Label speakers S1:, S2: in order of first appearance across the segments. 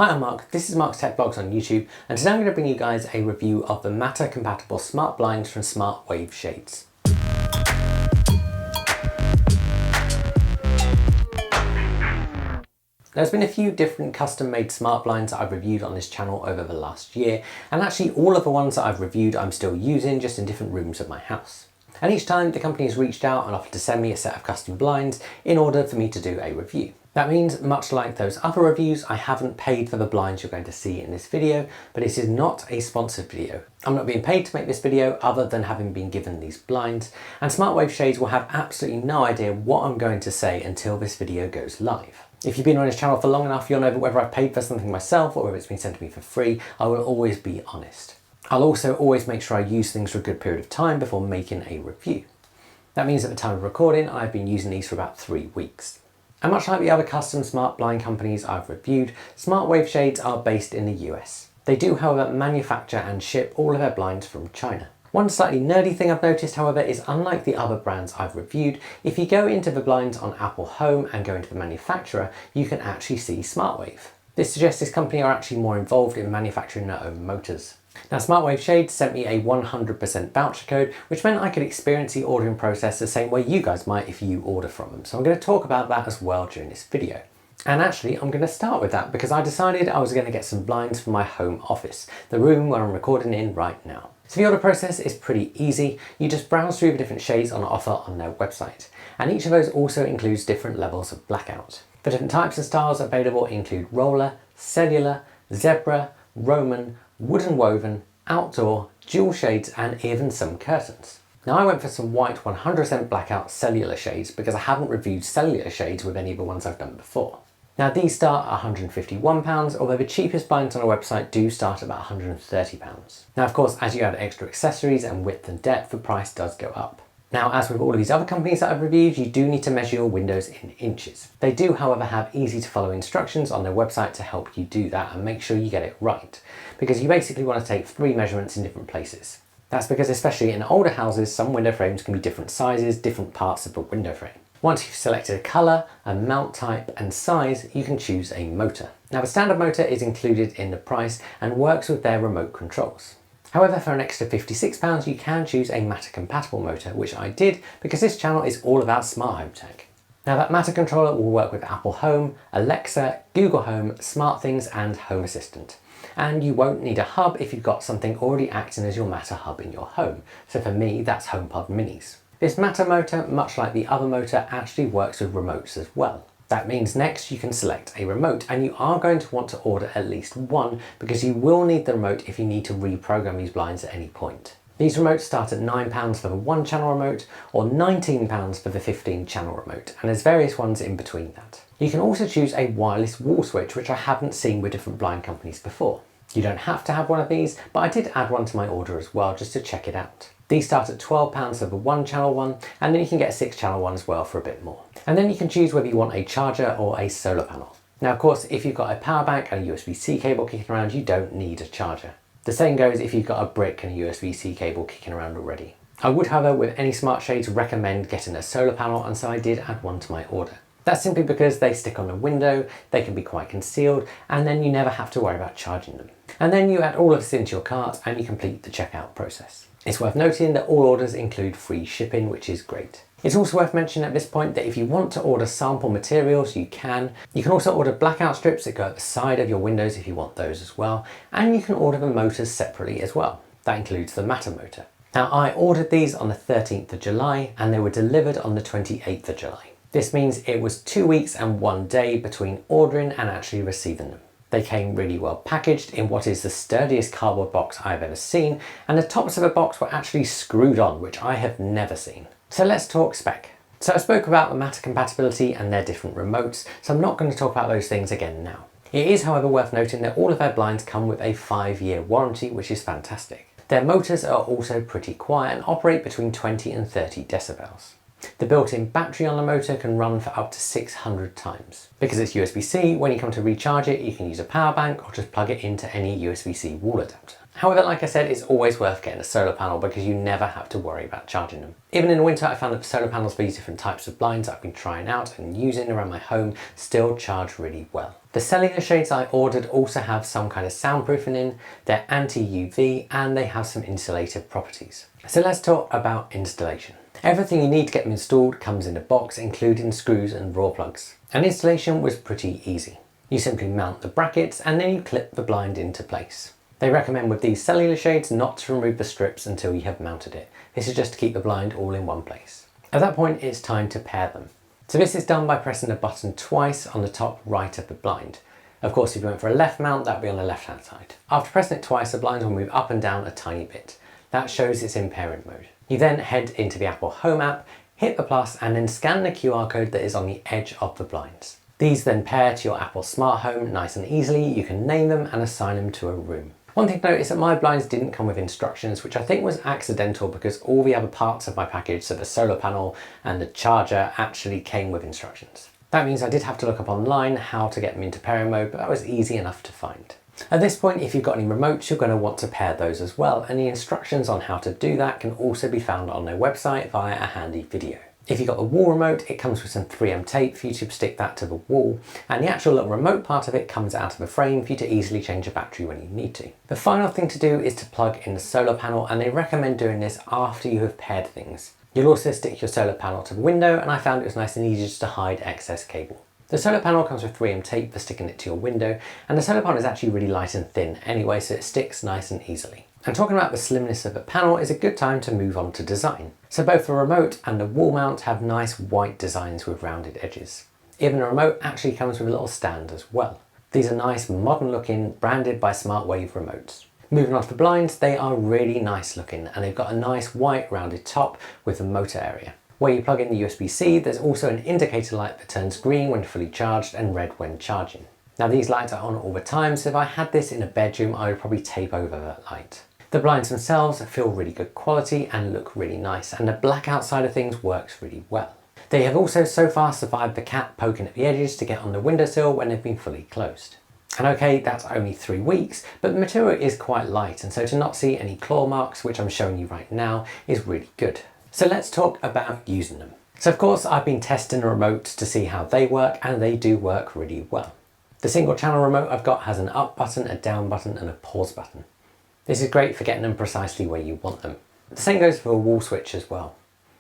S1: Hi, I'm Mark, this is Mark's Tech Vlogs on YouTube, and today I'm going to bring you guys a review of the Matter compatible smart blinds from SmartWave Shades. There's been a few different custom-made smart blinds that I've reviewed on this channel over the last year, and actually all of the ones that I've reviewed I'm still using, just in different rooms of my house. And each time the company has reached out and offered to send me a set of custom blinds in order for me to do a review. That means, much like those other reviews, I haven't paid for the blinds you're going to see in this video, but it is not a sponsored video. I'm not being paid to make this video other than having been given these blinds, and SmartWave Shades will have absolutely no idea what I'm going to say until this video goes live. If you've been on this channel for long enough, you'll know that whether I've paid for something myself or whether it's been sent to me for free, I will always be honest. I'll also always make sure I use things for a good period of time before making a review. That means at the time of recording, I've been using these for about 3 weeks. And much like the other custom smart blind companies I've reviewed, SmartWave Shades are based in the US. They do, however, manufacture and ship all of their blinds from China. One slightly nerdy thing I've noticed, however, is unlike the other brands I've reviewed, if you go into the blinds on Apple Home and go into the manufacturer, you can actually see SmartWave. This suggests this company are actually more involved in manufacturing their own motors. Now, SmartWave Shades sent me a 100% voucher code, which meant I could experience the ordering process the same way you guys might if you order from them. So I'm going to talk about that as well during this video. And actually, I'm going to start with that because I decided I was going to get some blinds for my home office, the room where I'm recording in right now. So the order process is pretty easy. You just browse through the different shades on offer on their website. And each of those also includes different levels of blackout. The different types of styles available include roller, cellular, zebra, Roman, wooden woven, outdoor, dual shades, and even some curtains. Now, I went for some white 100% blackout cellular shades because I haven't reviewed cellular shades with any of the ones I've done before. Now, these start at £151, although the cheapest blinds on our website do start at about £130. Now, of course, as you add extra accessories and width and depth, the price does go up. Now, as with all of these other companies that I've reviewed, you do need to measure your windows in inches. They do, however, have easy to follow instructions on their website to help you do that and make sure you get it right, because you basically want to take 3 measurements in different places. That's because, especially in older houses, some window frames can be different sizes, different parts of the window frame. Once you've selected a colour, a mount type and size, you can choose a motor. Now, the standard motor is included in the price and works with their remote controls. However, for an extra £56, you can choose a Matter compatible motor, which I did because this channel is all about smart home tech. Now, that Matter controller will work with Apple Home, Alexa, Google Home, SmartThings and Home Assistant. And you won't need a hub if you've got something already acting as your Matter hub in your home. So for me, that's HomePod Minis. This Matter motor, much like the other motor, actually works with remotes as well. That means next you can select a remote, and you are going to want to order at least one because you will need the remote if you need to reprogram these blinds at any point. These remotes start at £9 for the 1-channel remote or £19 for the 15-channel remote, and there's various ones in between that. You can also choose a wireless wall switch, which I haven't seen with different blind companies before. You don't have to have one of these, but I did add one to my order as well just to check it out. These start at £12 for the 1-channel one, and then you can get a 6-channel one as well for a bit more. And then you can choose whether you want a charger or a solar panel. Now, of course, if you've got a power bank and a USB-C cable kicking around, you don't need a charger. The same goes if you've got a brick and a USB-C cable kicking around already. I would, however, with any smart shades, recommend getting a solar panel, and so I did add one to my order. That's simply because they stick on the window, they can be quite concealed, and then you never have to worry about charging them. And then you add all of this into your cart and you complete the checkout process. It's worth noting that all orders include free shipping, which is great. It's also worth mentioning at this point that if you want to order sample materials, you can. You can also order blackout strips that go at the side of your windows if you want those as well. And you can order the motors separately as well. That includes the Matter motor. Now, I ordered these on the 13th of July and they were delivered on the 28th of July. This means it was 2 weeks and 1 day between ordering and actually receiving them. They came really well packaged in what is the sturdiest cardboard box I've ever seen, and the tops of the box were actually screwed on, which I have never seen. So let's talk spec. So I spoke about the Matter compatibility and their different remotes, so I'm not going to talk about those things again now. It is, however, worth noting that all of their blinds come with a 5-year warranty, which is fantastic. Their motors are also pretty quiet and operate between 20 and 30 decibels. The built-in battery on the motor can run for up to 600 times. Because it's USB-C, when you come to recharge it, you can use a power bank or just plug it into any USB-C wall adapter. However, like I said, it's always worth getting a solar panel because you never have to worry about charging them. Even in the winter, I found that solar panels for these different types of blinds I've been trying out and using around my home still charge really well. The cellular shades I ordered also have some kind of soundproofing in, they're anti-UV, and they have some insulative properties. So let's talk about installation. Everything you need to get them installed comes in a box, including screws and raw plugs. And installation was pretty easy. You simply mount the brackets and then you clip the blind into place. They recommend with these cellular shades not to remove the strips until you have mounted it. This is just to keep the blind all in one place. At that point, it's time to pair them. So this is done by pressing the button twice on the top right of the blind. Of course, if you went for a left mount, that would be on the left hand side. After pressing it twice, the blind will move up and down a tiny bit. That shows it's in pairing mode. You then head into the Apple Home app, hit the plus, and then scan the QR code that is on the edge of the blinds. These then pair to your Apple Smart Home nice and easily. You can name them and assign them to a room. One thing to note is that my blinds didn't come with instructions, which I think was accidental because all the other parts of my package, so the solar panel and the charger, actually came with instructions. That means I did have to look up online how to get them into pairing mode, but that was easy enough to find. At this point, if you've got any remotes, you're going to want to pair those as well, and the instructions on how to do that can also be found on their website via a handy video. If you've got the wall remote, it comes with some 3M tape for you to stick that to the wall, and the actual little remote part of it comes out of the frame for you to easily change the battery when you need to. The final thing to do is to plug in the solar panel, and they recommend doing this after you have paired things. You'll also stick your solar panel to the window, and I found it was nice and easy just to hide excess cable. The solar panel comes with 3M tape for sticking it to your window, and the solar panel is actually really light and thin anyway, so it sticks nice and easily. And talking about the slimness of the panel is a good time to move on to design. So both the remote and the wall mount have nice white designs with rounded edges. Even the remote actually comes with a little stand as well. These are nice modern looking, branded by SmartWave remotes. Moving on to the blinds, they are really nice looking and they've got a nice white rounded top with the motor area. Where you plug in the USB-C, there's also an indicator light that turns green when fully charged and red when charging. Now these lights are on all the time, so if I had this in a bedroom, I would probably tape over that light. The blinds themselves feel really good quality and look really nice, and the blackout side of things works really well. They have also so far survived the cat poking at the edges to get on the windowsill when they've been fully closed. And okay, that's only 3 weeks, but the material is quite light, and so to not see any claw marks, which I'm showing you right now, is really good. So let's talk about using them. So of course, I've been testing the remotes to see how they work, and they do work really well. The single channel remote I've got has an up button, a down button, and a pause button. This is great for getting them precisely where you want them. The same goes for a wall switch as well.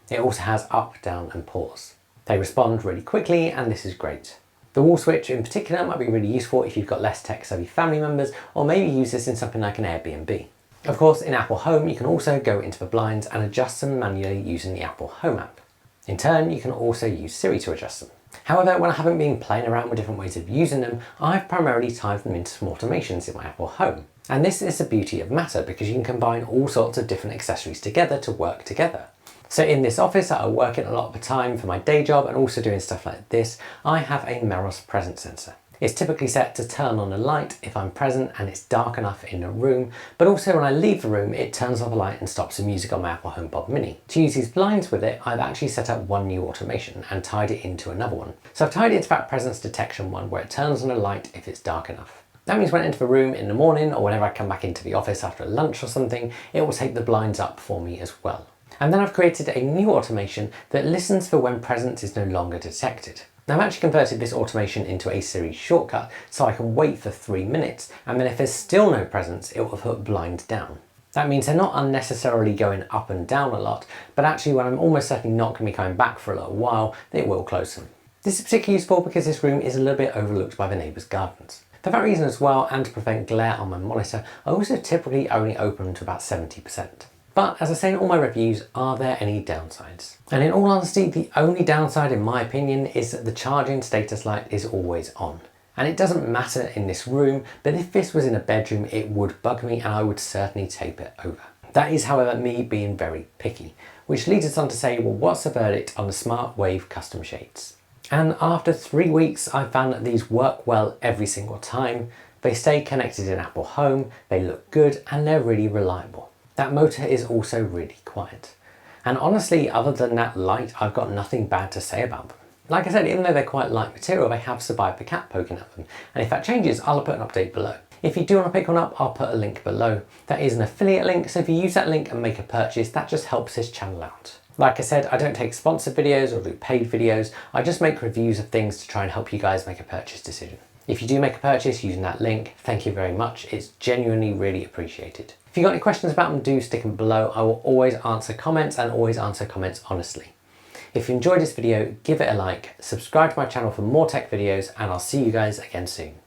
S1: It also has up, down, and pause. They respond really quickly, and this is great. The wall switch in particular might be really useful if you've got less tech-savvy family members, or maybe use this in something like an Airbnb. Of course, in Apple Home, you can also go into the blinds and adjust them manually using the Apple Home app. In turn, you can also use Siri to adjust them. However, when I haven't been playing around with different ways of using them, I've primarily tied them into some automations in my Apple Home. And this is the beauty of Matter because you can combine all sorts of different accessories together to work together. So in this office that I work in a lot of the time for my day job and also doing stuff like this, I have a Meros presence sensor. It's typically set to turn on the light if I'm present and it's dark enough in the room, but also when I leave the room, it turns off the light and stops the music on my Apple HomePod Mini. To use these blinds with it, I've actually set up one new automation and tied it into another one. So I've tied it into that presence detection one where it turns on the light if it's dark enough. That means when I enter the room in the morning or whenever I come back into the office after lunch or something, it will take the blinds up for me as well. And then I've created a new automation that listens for when presence is no longer detected. Now I've actually converted this automation into a Siri shortcut so I can wait for 3 minutes, and then if there's still no presence, it will put blind down. That means they're not unnecessarily going up and down a lot, but actually when I'm almost certainly not going to be coming back for a little while, it will close them. This is particularly useful because this room is a little bit overlooked by the neighbours' gardens. For that reason as well, and to prevent glare on my monitor, I also typically only open them to about 70%. But as I say in all my reviews, are there any downsides? And in all honesty, the only downside in my opinion is that the charging status light is always on. And it doesn't matter in this room, but if this was in a bedroom, it would bug me and I would certainly tape it over. That is, however, me being very picky, which leads us on to say, well, what's the verdict on the SmartWave custom shades? And after 3 weeks, I found that these work well every single time. They stay connected in Apple Home, they look good, and they're really reliable. That motor is also really quiet. And honestly, other than that light, I've got nothing bad to say about them. Like I said, even though they're quite light material, they have survived the cat poking at them. And if that changes, I'll put an update below. If you do want to pick one up, I'll put a link below. That is an affiliate link, so if you use that link and make a purchase, that just helps this channel out. Like I said, I don't take sponsored videos or do paid videos. I just make reviews of things to try and help you guys make a purchase decision. If you do make a purchase using that link, thank you very much. It's genuinely really appreciated. If you've got any questions about them, do stick them below. I will always answer comments and always answer comments honestly. If you enjoyed this video, give it a like, subscribe to my channel for more tech videos, and I'll see you guys again soon.